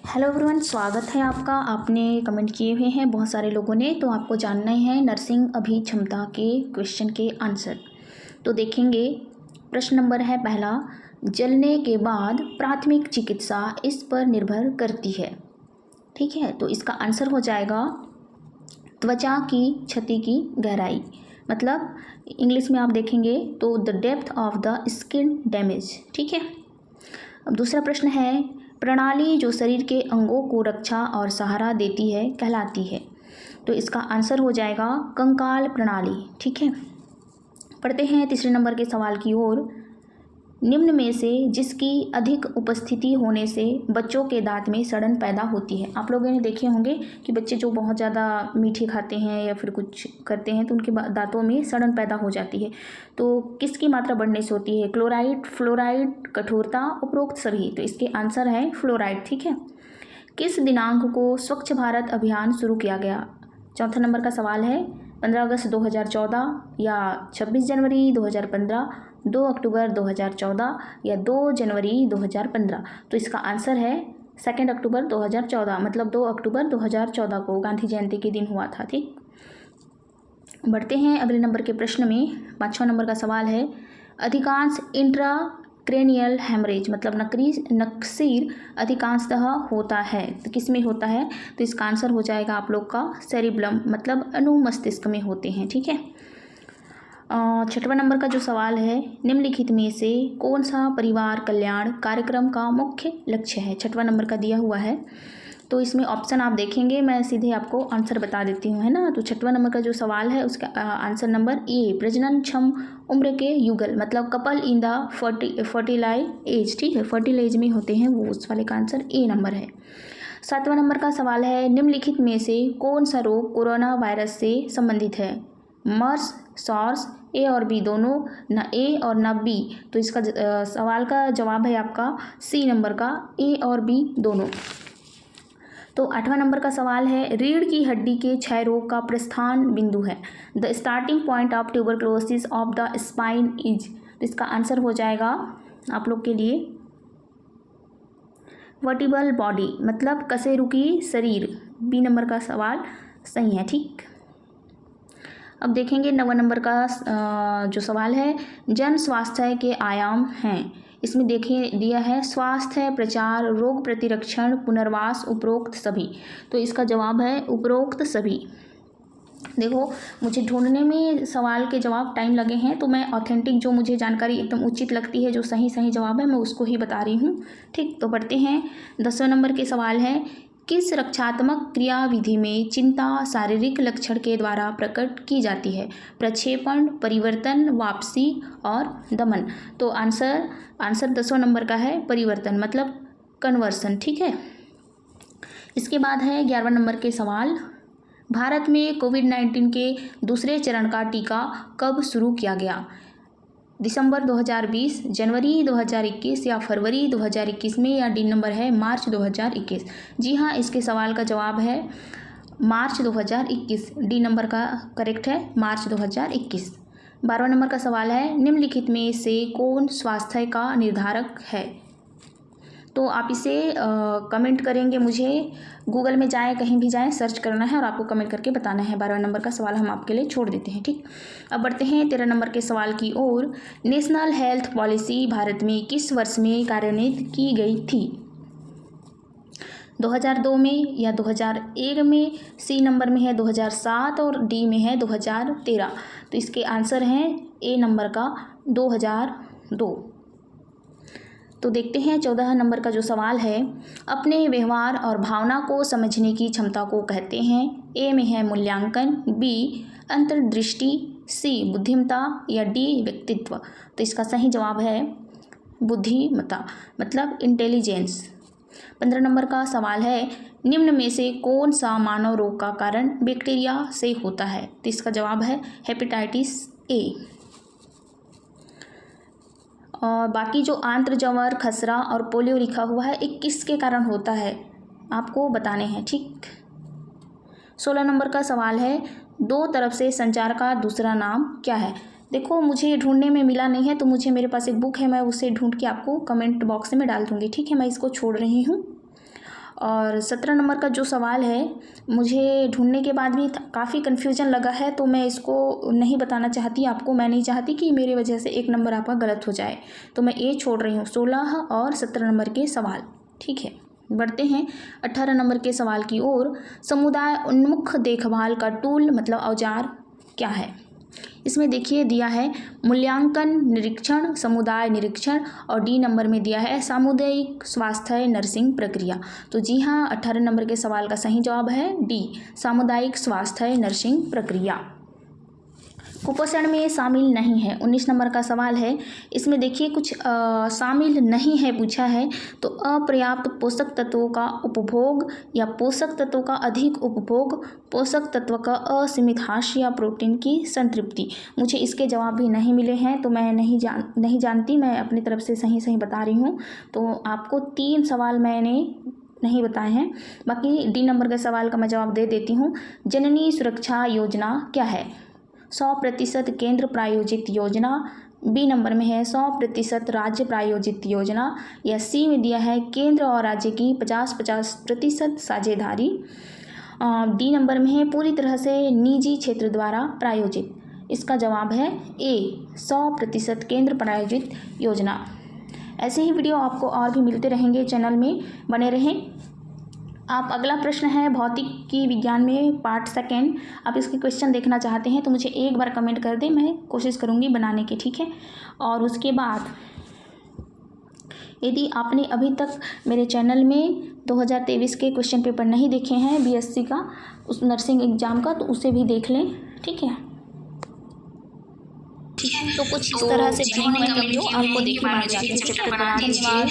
Hello everyone, स्वागत है आपका। आपने कमेंट किए हुए हैं बहुत सारे लोगों ने, तो आपको जानना है नर्सिंग अभिक्षमता के क्वेश्चन के आंसर। तो देखेंगे, प्रश्न नंबर है पहला, जलने के बाद प्राथमिक चिकित्सा इस पर निर्भर करती है। ठीक है, तो इसका आंसर हो जाएगा त्वचा की क्षति की गहराई, मतलब इंग्लिश में आप देखेंगे तो the depth of the skin damage. ठीक है। अब दूसरा प्रश्न है, प्रणाली जो शरीर के अंगों को रक्षा और सहारा देती है कहलाती है। तो इसका आंसर हो जाएगा कंकाल प्रणाली। ठीक है। पढ़ते हैं तीसरे नंबर के सवाल की ओर। निम्न में से जिसकी अधिक उपस्थिति होने से बच्चों के दांत में सड़न पैदा होती है। आप लोगों ने देखे होंगे कि बच्चे जो बहुत ज़्यादा मीठे खाते हैं या फिर कुछ करते हैं तो उनके दांतों में सड़न पैदा हो जाती है। तो किसकी मात्रा बढ़ने से होती है? क्लोराइड, फ्लोराइड, कठोरता, उपरोक्त सभी। तो इसके आंसर है फ्लोराइड। ठीक है। किस दिनांक को स्वच्छ भारत अभियान शुरू किया गया? चौथा नंबर का सवाल है, 15 अगस्त 2014 या 26 जनवरी 2015, 2 अक्टूबर 2014 या 2 जनवरी 2015। तो इसका आंसर है 2 अक्टूबर 2014, मतलब 2 अक्टूबर 2014 को गांधी जयंती के दिन हुआ था। ठीक। बढ़ते हैं अगले नंबर के प्रश्न में। 5वां नंबर का सवाल है, अधिकांश इंट्राक्रेनियल हेमरेज मतलब नक्सीर अधिकांशतः होता है, तो किस में होता है? तो इसका आंसर हो जाएगा आप लोग का सेरिब्लम, मतलब अनुमस्तिष्क में होते हैं। ठीक है। 6वां नंबर का जो सवाल है, निम्नलिखित में से कौन सा परिवार कल्याण कार्यक्रम का मुख्य लक्ष्य है? 6वां नंबर का दिया हुआ है, तो इसमें ऑप्शन आप देखेंगे, मैं सीधे आपको आंसर बता देती हूँ, है ना। तो 6वां नंबर का जो सवाल है उसका आंसर नंबर ए, प्रजननक्षम उम्र के युगल, मतलब couple in the fertilize age. ठीक है, फर्टिल एज में होते हैं वो, उस वाले का आंसर ए नंबर है। 7वां नंबर का सवाल है, निम्नलिखित में से कौन सा रोग कोरोना वायरस से संबंधित है? मर्स, सॉर्स, ए और बी दोनों, न ए और न बी। तो इसका सवाल का जवाब है आपका सी नंबर का, ए और बी दोनों। तो 8वां नंबर का सवाल है, रीढ़ की हड्डी के क्षय रोग का प्रस्थान बिंदु है। The starting point of tuberculosis of the spine is. तो इसका आंसर हो जाएगा आप लोग के लिए वर्टिबल बॉडी, मतलब कशेरुकी शरीर। बी नंबर का सवाल सही है। ठीक। अब देखेंगे 9वां नंबर का जो सवाल है, जन स्वास्थ्य के आयाम हैं। इसमें देखिए दिया है स्वास्थ्य, प्रचार, रोग प्रतिरक्षण, पुनर्वास, उपरोक्त सभी। तो इसका जवाब है उपरोक्त सभी। देखो, मुझे ढूंढने में सवाल के जवाब टाइम लगे हैं, तो मैं ऑथेंटिक जो मुझे जानकारी एकदम उचित लगती है, जो सही सही जवाब है, मैं उसको ही बता रही हूँ। ठीक। तो पढ़ते हैं 10वें नंबर के सवाल है, किस रक्षात्मक क्रियाविधि में चिंता शारीरिक लक्षण के द्वारा प्रकट की जाती है? प्रक्षेपण, परिवर्तन, वापसी और दमन। तो आंसर 10वें नंबर का है परिवर्तन, मतलब कन्वर्सन। ठीक है। इसके बाद है 11वां नंबर के सवाल, भारत में कोविड-19 के दूसरे चरण का टीका कब शुरू किया गया? दिसंबर 2020, जनवरी 2021 या फरवरी 2021 में, या डी नंबर है मार्च 2021। जी हाँ, इसके सवाल का जवाब है मार्च 2021। डी नंबर का करेक्ट है, मार्च 2021। 12वां नंबर का सवाल है, निम्नलिखित में से कौन स्वास्थ्य का निर्धारक है? तो आप इसे कमेंट करेंगे, मुझे गूगल में जाएँ, कहीं भी जाएँ, सर्च करना है और आपको कमेंट करके बताना है। 12वां नंबर का सवाल हम आपके लिए छोड़ देते हैं। ठीक। अब बढ़ते हैं 13 नंबर के सवाल की ओर। नेशनल हेल्थ पॉलिसी भारत में किस वर्ष में कार्यान्वित की गई थी? 2002 में या 2001 में? सी नंबर में है 2007 और डी में है 2013। तो इसके आंसर हैं ए नंबर का 2002। तो देखते हैं 14 नंबर का जो सवाल है, अपने व्यवहार और भावना को समझने की क्षमता को कहते हैं। ए में है मूल्यांकन, बी अंतर्दृष्टि, सी बुद्धिमत्ता या डी व्यक्तित्व। तो इसका सही जवाब है बुद्धिमत्ता, मतलब इंटेलिजेंस। 15 नंबर का सवाल है, निम्न में से कौन सा मानव रोग का कारण बैक्टीरिया से होता है? तो इसका जवाब है हेपेटाइटिस ए। और बाकी जो आंत्रजवर, खसरा और पोलियो लिखा हुआ है, ये किसके कारण होता है आपको बताने हैं। ठीक। 16 नंबर का सवाल है, दो तरफ से संचार का दूसरा नाम क्या है? देखो, मुझे ढूंढने में मिला नहीं है, तो मुझे मेरे पास एक बुक है, मैं उसे ढूंढ के आपको कमेंट बॉक्स में डाल दूंगी। ठीक है, मैं इसको छोड़ रही हूँ। और 17 नंबर का जो सवाल है मुझे ढूंढने के बाद भी काफ़ी कन्फ्यूजन लगा है, तो मैं इसको नहीं बताना चाहती आपको। मैं नहीं चाहती कि मेरे वजह से एक नंबर आपका गलत हो जाए, तो मैं ए छोड़ रही हूँ 16 और 17 नंबर के सवाल। ठीक है, बढ़ते हैं 18 नंबर के सवाल की ओर। समुदाय उन्मुख देखभाल का टूल मतलब औजार क्या है? इसमें देखिए दिया है मूल्यांकन निरीक्षण, समुदाय निरीक्षण, और डी नंबर में दिया है सामुदायिक स्वास्थ्य नर्सिंग प्रक्रिया। तो जी हाँ, 18 नंबर के सवाल का सही जवाब है डी, सामुदायिक स्वास्थ्य नर्सिंग प्रक्रिया। कुपोषण में शामिल नहीं है 19 नंबर का सवाल है। इसमें देखिए कुछ शामिल नहीं है पूछा है, तो अपर्याप्त पोषक तत्वों का उपभोग या पोषक तत्वों का अधिक उपभोग, पोषक तत्व का असीमित हास्य या प्रोटीन की संतृप्ति। मुझे इसके जवाब भी नहीं मिले हैं, तो मैं नहीं जानती, मैं अपनी तरफ से सही बता रही हूँ। तो आपको 3 सवाल मैंने नहीं बताए हैं, बाकी डी नंबर के सवाल का मैं जवाब दे देती हूँ। जननी सुरक्षा योजना क्या है? 100% केंद्र प्रायोजित योजना। बी नंबर में है 100% राज्य प्रायोजित योजना, या सी में दिया है केंद्र और राज्य की 50-50% साझेदारी। डी नंबर में है पूरी तरह से निजी क्षेत्र द्वारा प्रायोजित। इसका जवाब है ए, 100% केंद्र प्रायोजित योजना। ऐसे ही वीडियो आपको और भी मिलते रहेंगे, चैनल में बने रहें। आप अगला प्रश्न है भौतिकी विज्ञान में पार्ट 2, आप इसके क्वेश्चन देखना चाहते हैं तो मुझे एक बार कमेंट कर दें, मैं कोशिश करूंगी बनाने की। ठीक है, और उसके बाद यदि आपने अभी तक मेरे चैनल में 2023 के क्वेश्चन पेपर नहीं देखे हैं बीएससी का, उस नर्सिंग एग्जाम का, तो उसे भी देख लें। ठीक है, तो कुछ इस तरह से बनी हुई वीडियो आपको देखने मिल जाती है।